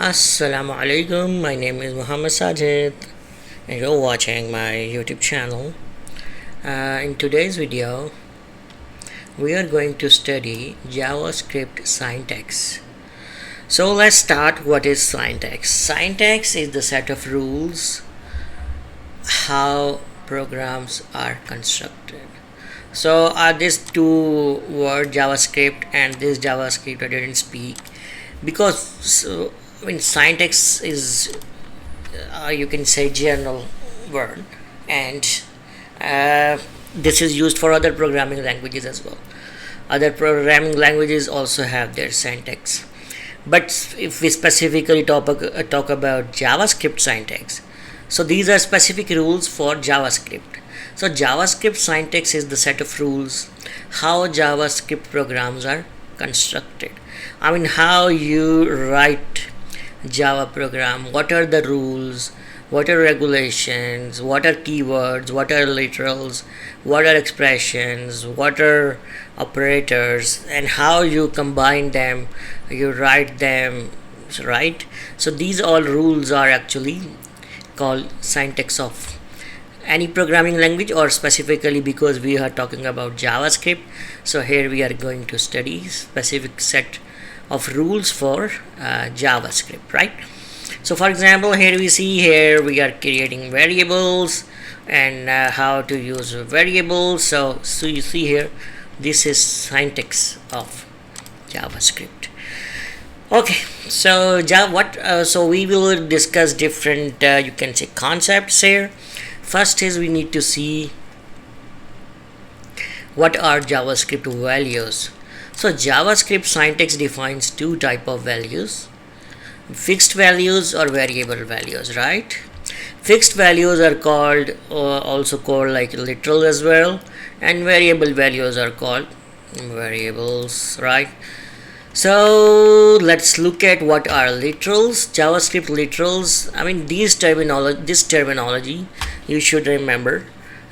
Assalamu alaikum, my name is Muhammad Sajid and you're watching my YouTube channel. In today's video, we are going to study JavaScript syntax. So let's start. What is syntax? Syntax is the set of rules how programs are constructed. So these two words, JavaScript and this JavaScript, I didn't speak because syntax is you can say general word, and this is used for other programming languages as well. Other programming languages also have their syntax, but if we specifically talk about JavaScript syntax, so these are specific rules for JavaScript. So JavaScript syntax is the set of rules how JavaScript programs are constructed. How you write Java program, what are the rules, what are regulations, what are keywords, what are literals, what are expressions, what are operators, and how you combine them, you write them, right? So these all rules are actually called syntax of any programming language, or specifically because we are talking about JavaScript, so here we are going to study specific set of rules for JavaScript, right? So for example, here we are creating variables and how to use variables. So you see here, this is syntax of JavaScript. Okay, so so we will discuss different you can say concepts here. First is we need to see what are JavaScript values. So JavaScript syntax defines two type of values: fixed values or variable values, right? Fixed values are called also called like literal as well, and variable values are called variables, right? So let's look at what are literals. JavaScript literals, this terminology you should remember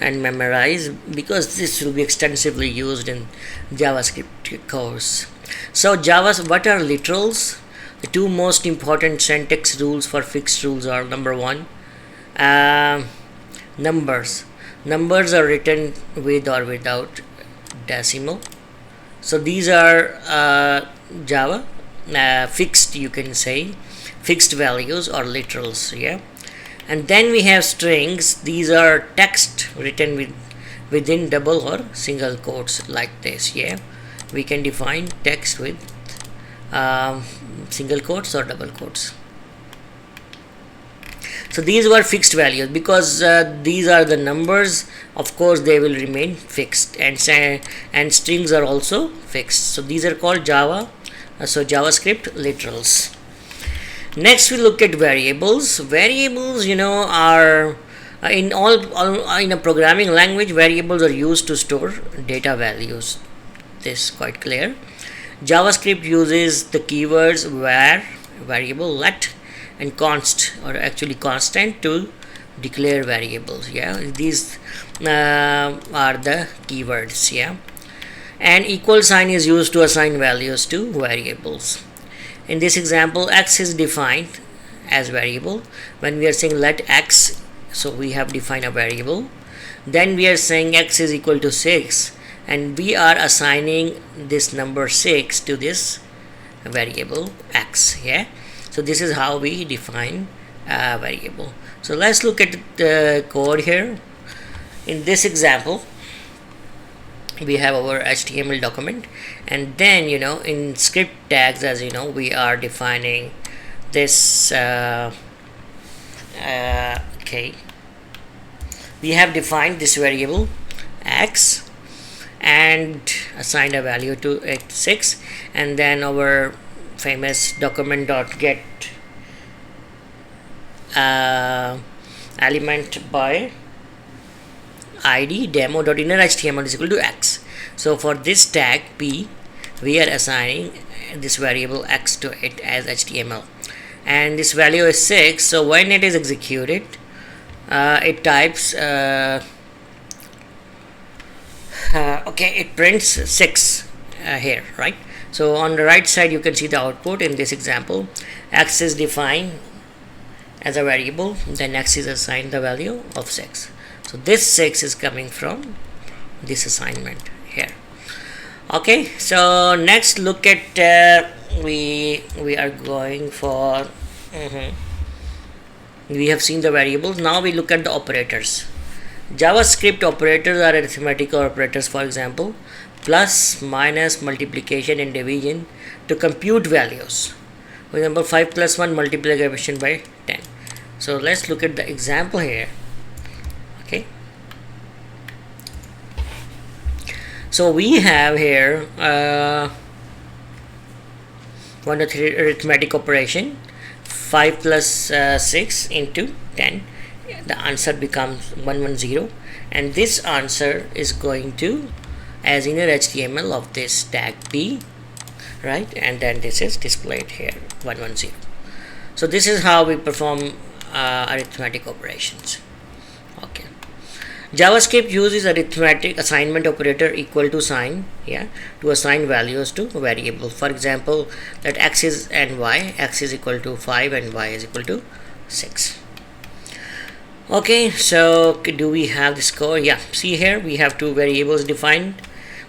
and memorize, because this will be extensively used in JavaScript course. So what are literals? The two most important syntax rules for fixed rules are: number one, numbers. Numbers are written with or without decimal. So these are Java fixed, you can say fixed values or literals, yeah. And then we have strings. These are text written within double or single quotes, like this, yeah. We can define text with single quotes or double quotes. So these were fixed values because these are the numbers. Of course they will remain fixed, and strings are also fixed. So these are called JavaScript literals. Next we look at variables. Variables, are in a programming language, variables are used to store data values. This is quite clear. JavaScript uses the keywords var, variable, let, and const, or actually constant, to declare variables, yeah. These are the keywords, yeah. And equal sign is used to assign values to variables. In this example, x is defined as variable. When we are saying let x, so we have defined a variable. Then we are saying x is equal to 6, and we are assigning this number 6 to this variable x, yeah. So this is how we define a variable. So let's look at the code here. In this example, we have our HTML document, and then in script tags, as we are defining this okay, we have defined this variable x and assigned a value to it 6, and then our famous document.get element by id demo.innerHTML is equal to x. So for this tag p, we are assigning this variable x to it as HTML, and this value is 6. So when it is executed, it types okay, it prints 6 here, right? So on the right side you can see the output. In this example, x is defined as a variable, then x is assigned the value of 6. So this 6 is coming from this assignment here. Okay, so next look at we are going for we have seen the variables. Now we look at the operators. JavaScript operators are arithmetical operators, for example plus, minus, multiplication and division to compute values. For example, 5 plus 1 multiplication by 10. So let's look at the example here. Okay, so we have here 1 to 3 arithmetic operation, 5 plus 6 into 10, the answer becomes 110, and this answer is going to as inner HTML of this tag P, right, and then this is displayed here 110. So this is how we perform arithmetic operations. Okay, JavaScript uses arithmetic assignment operator equal to sign, to assign values to variable. For example, that x is and y, x is equal to 5 and y is equal to 6. Okay, so do we have this code? Yeah, see here we have two variables defined,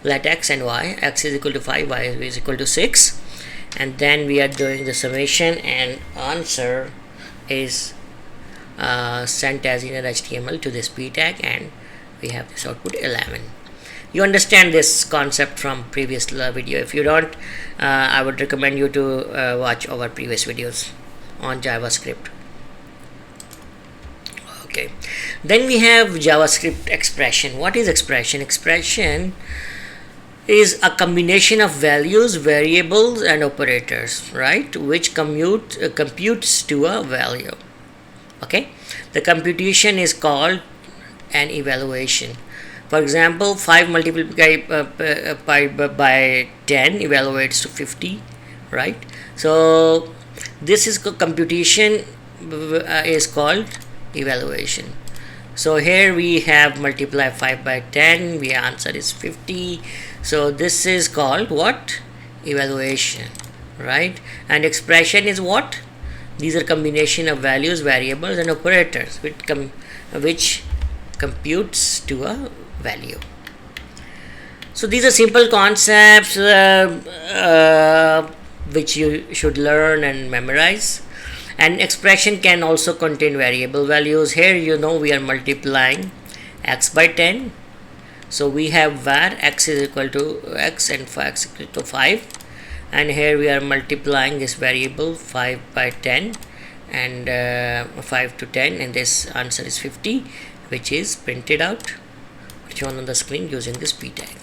let x and y. X is equal to 5, y is equal to 6, and then we are doing the summation, and answer is sent as inner HTML to this p tag, and we have this output 11. You understand this concept from previous video. If you don't, I would recommend you to watch our previous videos on JavaScript. Okay, then we have JavaScript expression. What is expression? Expression is a combination of values, variables and operators, right, which computes to a value. Okay, the computation is called an evaluation. For example, 5 multiplied by 10 evaluates to 50, right? So this is computation is called evaluation. So here we have multiply 5 by 10, the answer is 50. So this is called what? Evaluation, right? And expression is what? These are combination of values, variables and operators which computes to a value. So these are simple concepts which you should learn and memorize. And expression can also contain variable values. Here we are multiplying x by 10. So we have var x is equal to x and x is equal to 5. And here we are multiplying this variable 5 by 10 and 5 to 10, and this answer is 50, which is printed out, shown on the screen using this p tag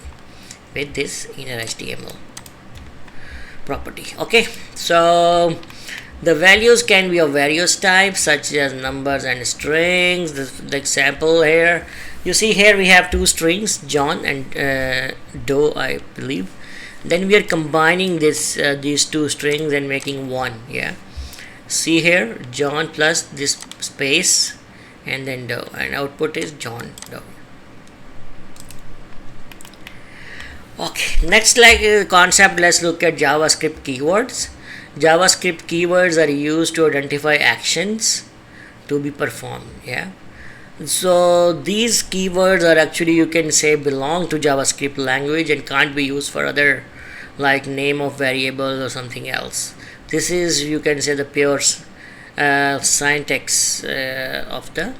with this inner HTML property. Okay, so the values can be of various types such as numbers and strings. The example here, you see here we have two strings, John and Doe, I believe. Then we are combining these two strings and making one. See here, John plus this space and then Doe, and output is John Doe. Okay, next concept, let's look at JavaScript keywords. JavaScript keywords are used to identify actions to be performed. So these keywords are actually, you can say, belong to JavaScript language and can't be used for other, like name of variables or something else. This is, you can say, the pure syntax of the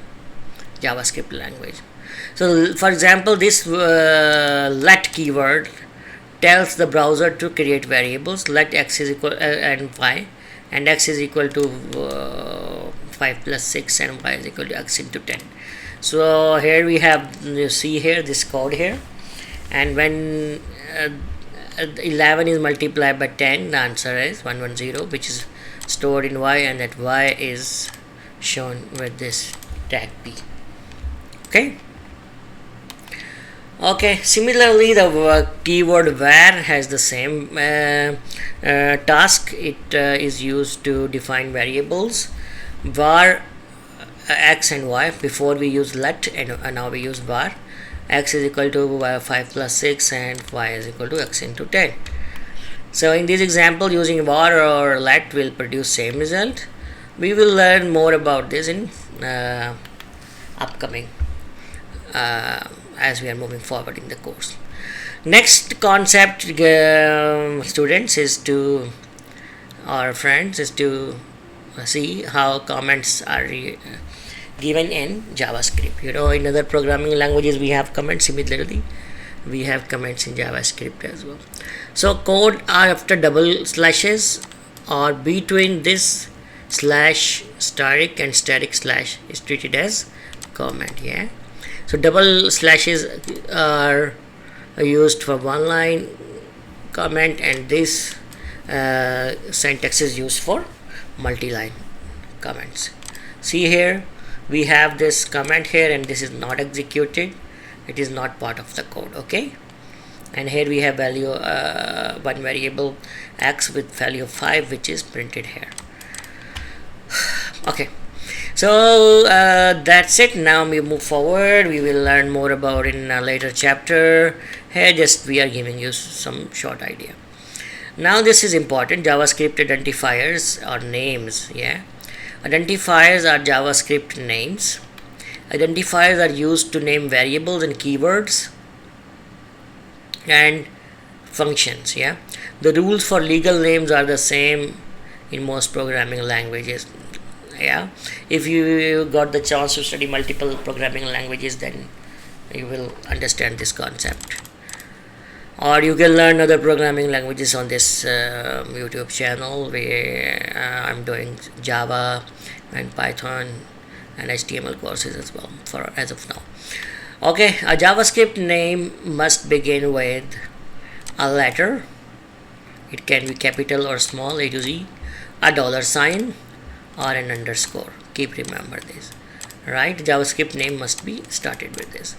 JavaScript language. So for example, this let keyword tells the browser to create variables. Let x is equal and y, and x is equal to 5 plus 6 and y is equal to x into 10. So here we have, you see here this code here, and when 11 is multiplied by 10, the answer is 110, which is stored in y, and that y is shown with this tag p. Okay, similarly the keyword var has the same task. It is used to define variables var x and y. Before we use let, and now we use var. X is equal to 5 plus 6 and y is equal to x into 10. So in this example, using var or let will produce same result. We will learn more about this in upcoming as we are moving forward in the course. Next concept, students, is to, or friends, is to see how comments are given in JavaScript. You know, in other programming languages we have comments. Similarly, we have comments in JavaScript as well. So code are after double slashes or between this slash static and static slash is treated as comment. Yeah. So double slashes are used for one line comment, and this syntax is used for multi-line comments. See here, we have this comment here, and this is not executed. It is not part of the code. Okay. And here we have value one variable x with value of 5, which is printed here. Okay. So that's it. Now we move forward. We will learn more about in a later chapter. Here just we are giving you some short idea. Now this is important. JavaScript identifiers or names. Yeah, identifiers are JavaScript names. Identifiers are used to name variables and keywords and functions. Yeah, the rules for legal names are the same in most programming languages. Yeah, if you got the chance to study multiple programming languages, then you will understand this concept. Or you can learn other programming languages on this YouTube channel, where I'm doing Java and Python and HTML courses as well for as of now. Okay, a JavaScript name must begin with a letter. It can be capital or small, A to Z, a $sign, or an underscore. Keep remember this, right? JavaScript name must be started with this.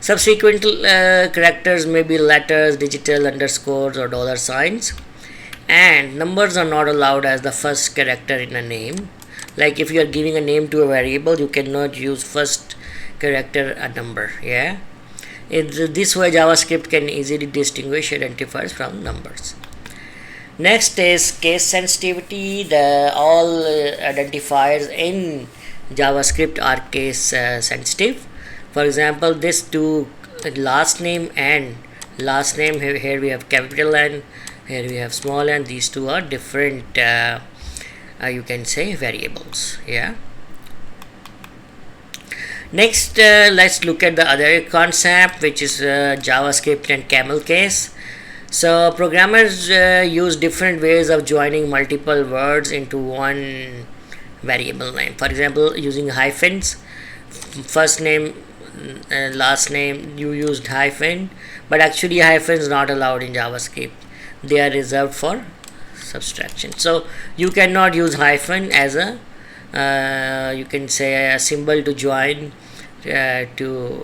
Subsequent characters may be letters, digital, underscores, or $signs, and numbers are not allowed as the first character in a name. Like if you are giving a name to a variable, you cannot use first character a number. Yeah, this way JavaScript can easily distinguish identifiers from numbers. Next is case sensitivity. All identifiers in JavaScript are case sensitive. For example, this two last name and last name, here we have capital N, here we have small n. These two are different you can say variables. Yeah. Next, let's look at the other concept, which is JavaScript and Camel case. So programmers use different ways of joining multiple words into one variable name. For example, using hyphens, first name and last name, you used hyphen, but actually hyphens not allowed in JavaScript. They are reserved for subtraction. So you cannot use hyphen as a you can say a symbol to join two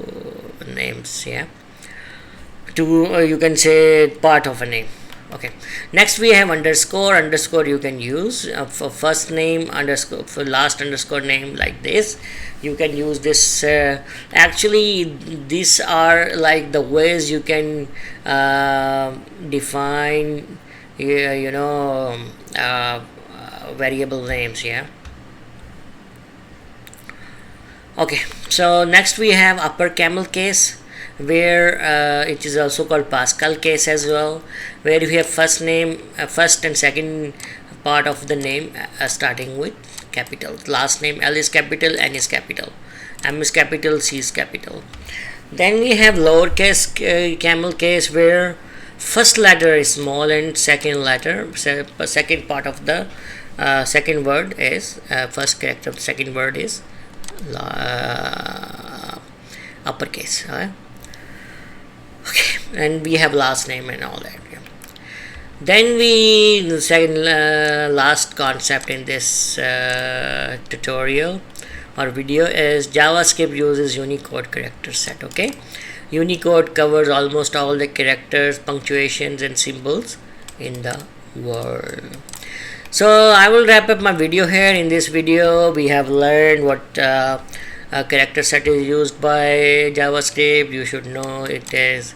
names. Yeah, to you can say part of a name. Okay. Next we have underscore. Underscore you can use for first name, underscore for last underscore name, like this. You can use this. Actually, these are like the ways you can define variable names. Yeah. Okay. So next we have upper camel case, where it is also called Pascal case as well, where we have first name, first and second part of the name starting with capital. Last name, L is capital, N is capital, M is capital, C is capital. Then we have lowercase camel case, where first letter is small and second part of the second word is first character of the second word is uppercase. Okay, and we have last name and all that. Yeah. Then the second last concept in this tutorial or video is JavaScript uses Unicode character set. Okay, Unicode covers almost all the characters, punctuations, and symbols in the world. So I will wrap up my video here. In this video, we have learned what a character set is used by JavaScript. You should know it is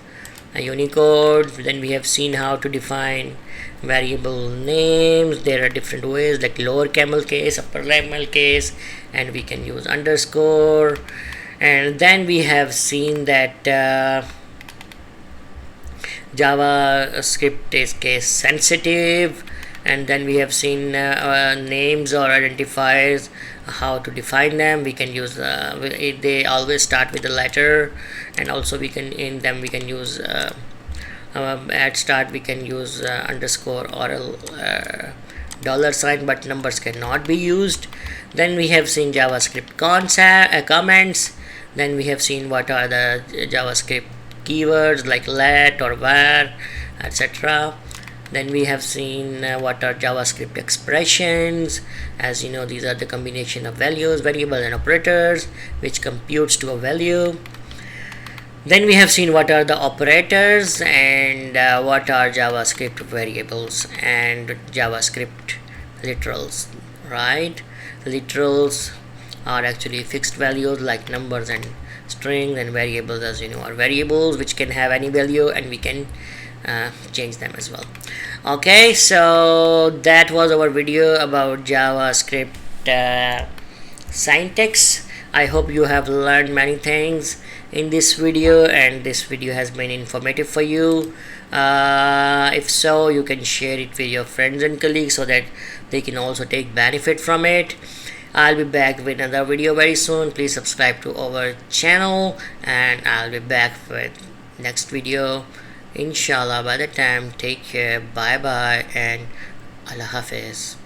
Unicode. Then we have seen how to define variable names. There are different ways like lower camel case, upper camel case, and we can use underscore. And then we have seen that JavaScript is case sensitive, and then we have seen names or identifiers, how to define them. We can use they always start with a letter, and also we can in them we can use at start we can use underscore or a dollar sign, but numbers cannot be used. Then we have seen JavaScript comments. Then we have seen what are the JavaScript keywords like let or var, etc. Then we have seen what are JavaScript expressions. As you know, these are the combination of values, variables, and operators which computes to a value. Then we have seen what are the operators and what are JavaScript variables and JavaScript literals, right? Literals are actually fixed values like numbers and strings, and variables, as you know, are variables which can have any value, and we can change them as well. Okay, so that was our video about JavaScript syntax. I hope you have learned many things in this video, and this video has been informative for you. If so, you can share it with your friends and colleagues so that they can also take benefit from it. I'll be back with another video very soon. Please subscribe to our channel, and I'll be back with next video, inshallah. By the time, take care, bye bye, and Allah Hafiz.